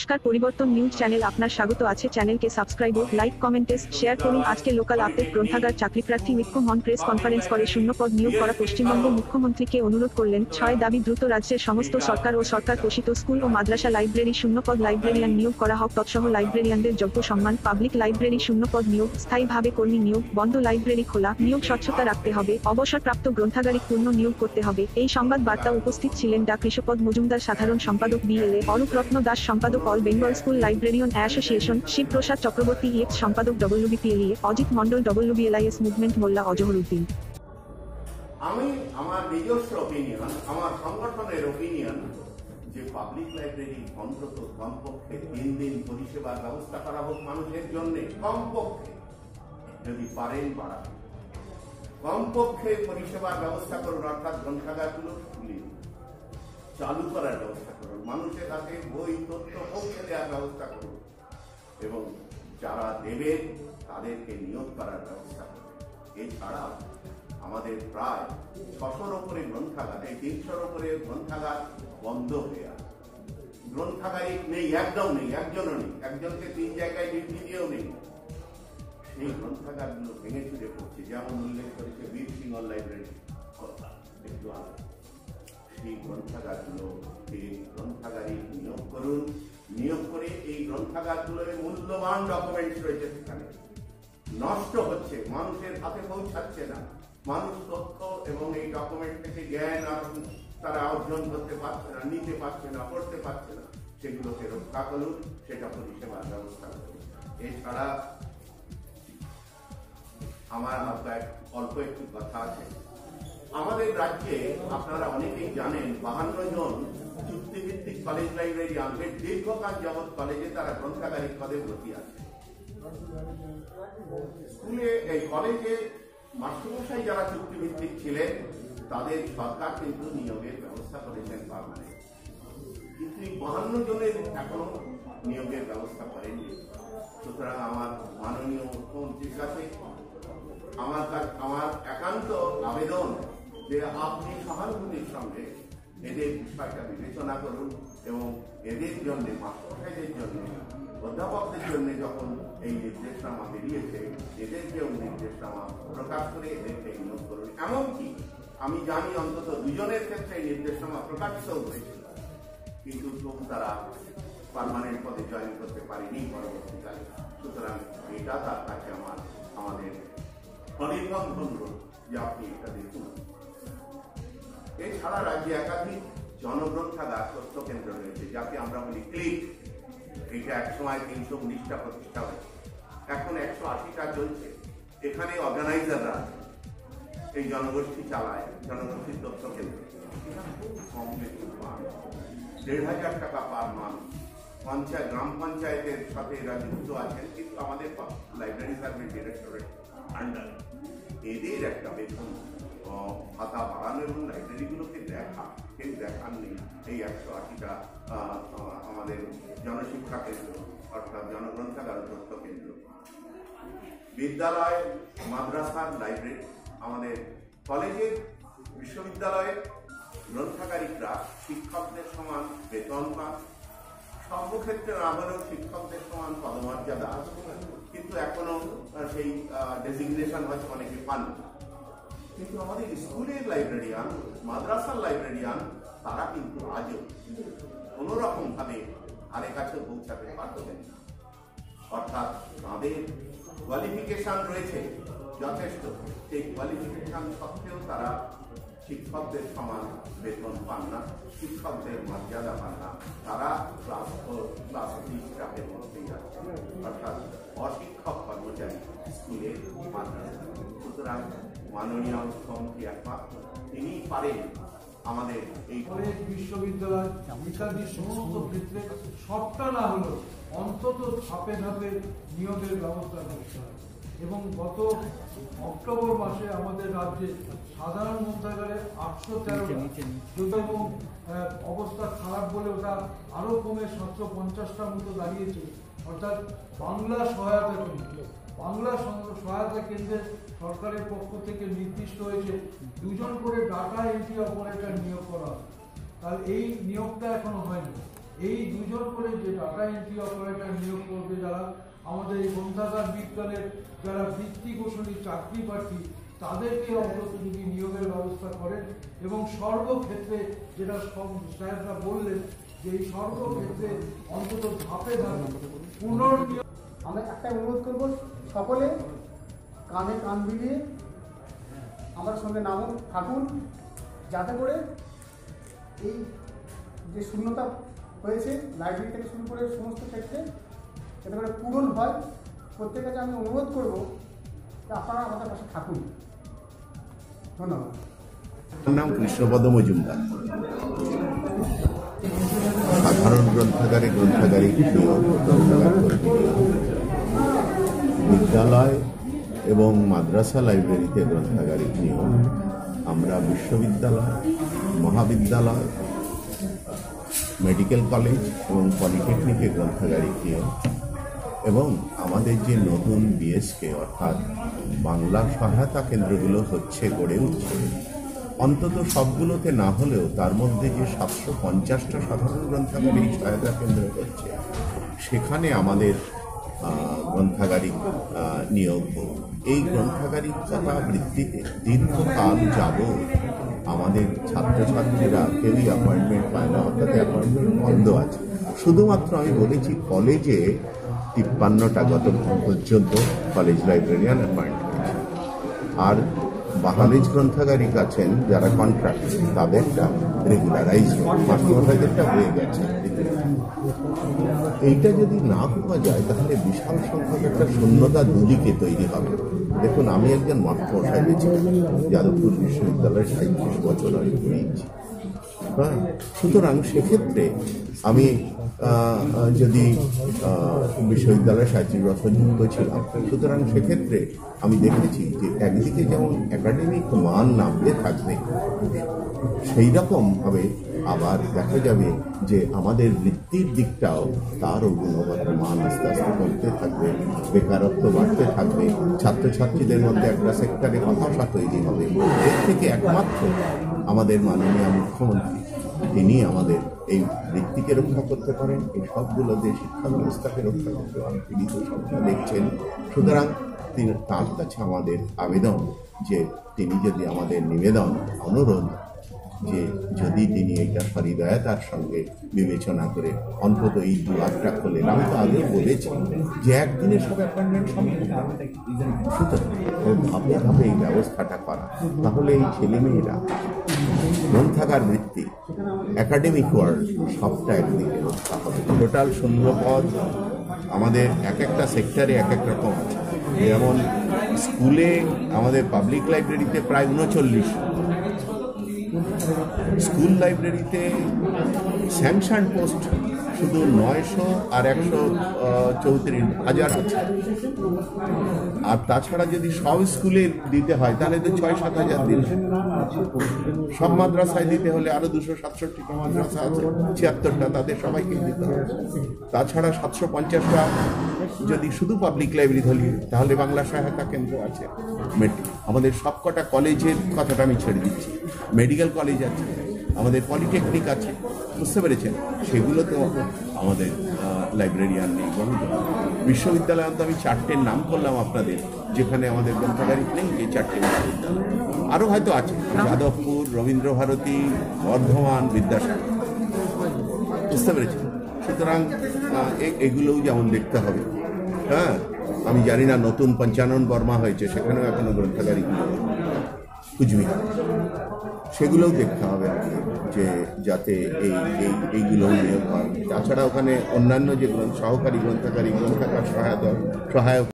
নমস্কার, পরিবর্তন news channel আপনার স্বাগত আছে। চ্যানেলকে সাবস্ক্রাইব ও লাইক কমেন্টে শেয়ার করুন। আজকে লোকাল আপডেট। গ্রন্থাগার চাকরিপ্রার্থী মিক্কো মন প্রেস কনফারেন্স করে শূন্যপদ নিয়োগ করা পশ্চিমবঙ্গ মুখ্যমন্ত্রীকে অনুরোধ করলেন। 6 দাবি দ্রুত রাজ্যের সমস্ত সরকার ও সরকার পোষিত স্কুল ও মাদ্রাসা লাইব্রেরি শূন্যপদ লাইব্রেরিয়ান নিয়োগ করা হোক, তৎসহ লাইব্রেরিয়ানদের যোগ্য সম্মান। পাবলিক লাইব্রেরি শূন্যপদ নিয়োগ, স্থায়ীভাবে কর্মী নিয়োগ, বন্ধ লাইব্রেরি খোলা, নিয়োগ স্বচ্ছতা রাখতে হবে, অবসরপ্রাপ্ত গ্রন্থাগারিক পূর্ণ নিয়োগ করতে হবে। এই সংবাদ বার্তা উপস্থিত ছিলেন ডা কৃষ্ণপদ মজুমদার, সাধারণ সম্পাদক বিএলএ, অরূপ রত্ন দাস, সম্পাদক all Bengal school librarian association, Shibprasad Chakraborty ex সম্পাদক WBPLA, Ajit Mondal WBLIS movement, Molla Azhar Uddin. আমি আমার নিজস্ব অপিনিয়ন, আমার সংগঠনের অপিনিয়ন যে পাবলিক লাইব্রেরি অন্তত কমপক্ষে 3 দিন পরিষেবার ব্যবস্থা করা হোক মানুষের জন্য। কমপক্ষে যদি পারেন বাড়ান, কমপক্ষে পরিষেবার ব্যবস্থা করুন, অর্থাৎ গ্রন্থাগারগুলো চালু করার ব্যবস্থা করুন, মানুষের হাতে বই তথ্য পৌঁছে দেওয়ার ব্যবস্থা করুন এবং যারা দেবেন তাদেরকে নিয়োগ করার ব্যবস্থা করুন। এছাড়া আমাদের প্রায় 600-র উপরে গ্রন্থাগার, এই 300-র উপরে গ্রন্থাগার বন্ধ হয়ে আছে। গ্রন্থাগারিক নেই, একদম নেই, একজনও নেই, একজনকে 3 জায়গায় ডিউটি দিয়েও নেই। সেই গ্রন্থাগারগুলো ভেঙে চুরে পড়ছে, যেমন উল্লেখ করেছে বীর সিংহ লাইব্রেরি কথা একটু আগে। সেই গ্রন্থাগারগুলো গ্রন্থাগারিক নিয়োগ করুন, নিয়োগ করে এই গ্রন্থাগারগুলোর মূল্যবান ডকুমেন্টস রয়েছে সেখানে নষ্ট হচ্ছে, মানুষের হাতে পৌঁছাচ্ছে না, মানুষ তথ্য এবং এই ডকুমেন্ট থেকে জ্ঞান তারা অর্জন করতে পারছে না, নিতে পারছে না, পড়তে পারছে না। সেগুলোকে রক্ষা করুন, সেটা পরিষেবার ব্যবস্থা করুন। এছাড়া আমার আপনার অল্প একটু কথা আছে। আমাদের রাজ্যে আপনারা অনেকেই জানেন 52 জন চুক্তিভিত্তিক কলেজ লাইব্রেরিয়ান দীর্ঘকাল যাবৎ কলেজে তারা গ্রন্থাগারিক পদে ভর্তি আছে। স্কুলে এই কলেজে মাস্টারমশাই যারা চুক্তিভিত্তিক ছিলেন তাদের সরকার কিন্তু নিয়োগের ব্যবস্থা করেছেন পার্মানেন্ট, কিন্তু এই 52 জনের এখনো নিয়োগের ব্যবস্থা করেননি। সুতরাং আমার মাননীয় মুখ্যমন্ত্রীর কাছে আমার একান্ত আবেদন যে আপনি সহানুভূতির সঙ্গে এদের বিষয়টা বিবেচনা করুন এবং এদের জন্য, মাস্টারমশাইদের জন্য, অধ্যাপকদের জন্য যখন এই নির্দেশনামা বেরিয়েছে এদেরকেও নির্দেশনামা প্রকাশ করে এদেরকে নিয়োগ করুন। এমনকি আমি জানি অন্তত 2 জনের ক্ষেত্রে এই নির্দেশনামা প্রকাশিত হয়েছিল, কিন্তু তারা পার্মানেন্ট পদে জয়েন করতে পারেনি পরবর্তীকালে। সুতরাং এটা তার কাছে আমাদের অনির্বন্ধ অনুরোধ যে আপনি এটা দেখুন। এছাড়া রাজ্যে একাধিক জনগ্রন্থাগার তথ্য কেন্দ্র রয়েছে, যাকে আমরা বলি ক্লিক। এটা একসময় 319টা প্রতিষ্ঠা হয়েছে, এখন 180টা চলছে। এখানে অর্গানাইজাররা এই জনগোষ্ঠী চালায়, জনগোষ্ঠীর তথ্য কেন্দ্র। কম বেতন পান, 1,500 টাকা পার মান্থ। গ্রাম পঞ্চায়েতের সাথে এরা যুক্ত আছেন, কিন্তু আমাদের লাইব্রেরি সার্ভিস ডিরেক্টরেট আন্ডার এদের একটা বেতন ভাতা বাড়ানো এবং লাইব্রেরিগুলোকে কেউ দেখান নেই। এই 180টা আমাদের জনশিক্ষা কেন্দ্র অর্থাৎ জনগ্রন্থাগার তথ্য কেন্দ্র, বিদ্যালয়, মাদ্রাসার লাইব্রেরি, আমাদের কলেজের, বিশ্ববিদ্যালয়ের গ্রন্থাগারিকরা শিক্ষকদের সমান বেতন পান। সর্বক্ষেত্রে না হলেও শিক্ষকদের সমান পদমর্যাদা আছে, কিন্তু এখনো সেই ডেজিগনেশন হয়তো অনেকে পান না। কিন্তু আমাদের স্কুলের লাইব্রেরিয়ান, মাদ্রাসার লাইব্রেরিয়ান তারা কিন্তু আজও কোন রকম ভাবে ধারে কাছে পৌঁছাতে পারছেন না। অর্থাৎ তাদের কোয়ালিফিকেশন রয়েছে যথেষ্ট, সেই কোয়ালিফিকেশন সত্ত্বেও তারা শিক্ষকদের সমান বেতন পান না, শিক্ষকদের মর্যাদা পান না। তারা ক্লাস 3 স্টাফের মধ্যেই আছে, অর্থাৎ অশিক্ষক কর্মচারী স্কুলের মাদ্রাসা। সুতরাং মাননীয় মুখ্যমন্ত্রী একমাত্র তিনি পারেন আমাদের এই কলেজ, বিশ্ববিদ্যালয় ইত্যাদি সমস্ত ক্ষেত্রে সবটা না হলেও অন্তত ধাপে ধাপে নিয়োগের ব্যবস্থা করতে হবে। এবং গত অক্টোবর মাসে আমাদের রাজ্যে সাধারণ গ্রন্থাগারে 813, এবং অবস্থা খারাপ বলে ওটা আরো কমে 750টার মতো দাঁড়িয়েছে। অর্থাৎ বাংলা সহায়তা কেন্দ্রে সরকারের পক্ষ থেকে নির্দিষ্ট হয়েছে 2 জন করে ডাটা এন্ট্রি অপারেটর নিয়োগ করা হবে। তাহলে এই নিয়োগটা এখনো হয়নি। এই দুজন করে যে ডাটা এন্ট্রি অপারেটর নিয়োগ করবে, যারা আমাদের এই গ্রন্থাগার বিজ্ঞানের যারা বৃত্তি কৌশলী চাকরি প্রার্থী, তাদেরকে অন্তত যদি নিয়োগের ব্যবস্থা করেন, এবং সর্বক্ষেত্রে যেটা সব স্যাররা বললেন যে এই সর্বক্ষেত্রে অন্তত ধাপে ধাপে পুনর্নিয়োগ। আমরা একটা অনুরোধ করবো, সকলে কাঁধে কান মিলিয়ে আমার সঙ্গে থাকুন, যাতে করে এই যে শূন্যতা হয়েছে লাইব্রেরি থেকে শুরু করে সমস্ত ক্ষেত্রে যাতে করে পূরণ হয়। প্রত্যেকের কাছে আমি অনুরোধ করবো যে আপনারা আমাদের পাশে থাকুন। ধন্যবাদ। আমার নাম কৃষ্ণপদ মজুমদার। সাধারণ গ্রন্থাগারে গ্রন্থাগারিক নিয়োগ, বিদ্যালয় এবং মাদ্রাসা লাইব্রেরিতে গ্রন্থাগারিক নিয়োগ, আমরা বিশ্ববিদ্যালয়, মহাবিদ্যালয়, মেডিকেল কলেজ এবং পলিটেকনিকে গ্রন্থাগারিক নিয়োগ, এবং আমাদের যে নতুন বিএসকে অর্থাৎ বাংলা সহায়তা কেন্দ্রগুলো হচ্ছে, গড়ে উঠছে, অন্তত সবগুলোতে না হলেও তার মধ্যে যে 750টা সাধারণ গ্রন্থাগারিক সহায়তা কেন্দ্র হচ্ছে, সেখানে আমাদের গ্রন্থাগারিক নিয়োগ। এই গ্রন্থাগারিকতা বৃত্তিতে দীর্ঘকাল যাবৎ আমাদের ছাত্রছাত্রীরা কেউই অ্যাপয়েন্টমেন্ট পায় না, অর্থাৎ অ্যাপয়েন্টমেন্ট বন্ধ আছে। শুধুমাত্র আমি বলেছি কলেজে 53টা গত পর্যন্ত কলেজ লাইব্রেরিয়ান অ্যাপয়েন্ট হয়েছে, আর কলেজ গ্রন্থাগারিক আছেন যারা কন্ট্রাক্ট, তাদেরটা রেগুলারাইজ মাস্টারদেরটা হয়ে গেছে। এইটা যদি না পাওয়া যায় তাহলে বিশাল সংখ্যক একটা শূন্যতা দুদিকে তৈরি হবে। দেখুন, আমি একজন মাস্টারমশাই পেয়েছি, যাদবপুর বিশ্ববিদ্যালয়ের 37 বছর আমি পড়িয়েছি। হ্যাঁ, সুতরাং সেক্ষেত্রে আমি যদি বিশ্ববিদ্যালয়ে 37 বছর যুক্ত ছিলাম, সুতরাং সেক্ষেত্রে আমি দেখেছি যে একদিকে যেমন একাডেমিক মান নামতে থাকবে, সেই রকমভাবে আবার দেখা যাবে যে আমাদের বৃত্তির দিকটাও তারও গুণগত মান আস্তে আস্তে কমতে থাকবে, বেকারত্ব বাড়তে থাকবে, ছাত্রছাত্রীদের মধ্যে একটা সেক্টরে হতাশা তৈরি হবে। এর থেকে একমাত্র আমাদের মাননীয় মুখ্যমন্ত্রী, তিনি আমাদের এই বৃত্তিকে রক্ষা করতে পারেন, এই সবগুলো দিয়ে শিক্ষা ব্যবস্থাকে রক্ষা করতে পারেন, তিনি তো সবটা দেখছেন। সুতরাং তার কাছে আমাদের আবেদন যে তিনি যদি আমাদের নিবেদন, অনুরোধ যে যদি তিনি এটা হৃদয়তার সঙ্গে বিবেচনা করে অন্তত এই দুয়ারটা খোলেন। আমি তো আগেও বলেছি যে একদিনে সব অ্যাপয়েন্টমেন্ট সম্ভব না, সুতরাং ধাপে ধাপে এই ব্যবস্থাটা করা, তাহলে এই ছেলেমেয়েরা গ্রন্থাগার বৃত্তি, একাডেমিক ওয়ার্ল্ড সবটা একদিকে রক্ষা হবে। টোটাল 0 পদ আমাদের এক একটা সেক্টরে এক এক রকম আছে। যেমন স্কুলে আমাদের পাবলিক লাইব্রেরিতে প্রায় 39, স্কুল লাইব্রেরিতে স্যাংশন পোস্ট শুধু 900 আর 134,000 আছে। আর তাছাড়া যদি সব স্কুলে দিতে হয় তাহলে তো 6-7 হাজার দিন। সব মাদ্রাসায় দিতে হলে আরো 267টা মাদ্রাসা আছে, 76টা, তাদের সবাইকে দিতে হবে। তাছাড়া 750টা যদি শুধু পাবলিক লাইব্রেরি ধরি তাহলে বাংলা সহায়তা কেন্দ্র আছে। আমাদের সবকটা কলেজের কথাটা আমি ছেড়ে দিচ্ছি, মেডিকেল কলেজ আছে, আমাদের পলিটেকনিক আছে, বুঝতে পেরেছেন, সেগুলোতেও আমাদের লাইব্রেরিয়ান নেই। বিশ্ববিদ্যালয় অন্তত আমি 4টের নাম করলাম আপনাদের, যেখানে আমাদের গ্রন্থাগারিক নেই, যে 4টে বিশ্ববিদ্যালয় আরও হয়তো আছে, যাদবপুর, রবীন্দ্রভারতী, বর্ধমান, বিদ্যাসাগর, বুঝতে পেরেছেন। সুতরাং এগুলোও যেমন দেখতে হবে। হ্যাঁ, আমি জানি না নতুন 55 বর্মা হয়েছে, সেখানেও এখনো গ্রন্থাগারিক কুচবিহার, সেগুলোও দেখতে হবে যে যাতে এইগুলোও নিয়োগ হয়। তাছাড়া ওখানে অন্যান্য যে সহকারী গ্রন্থাগারিক গ্রন্থাগার সহায়ক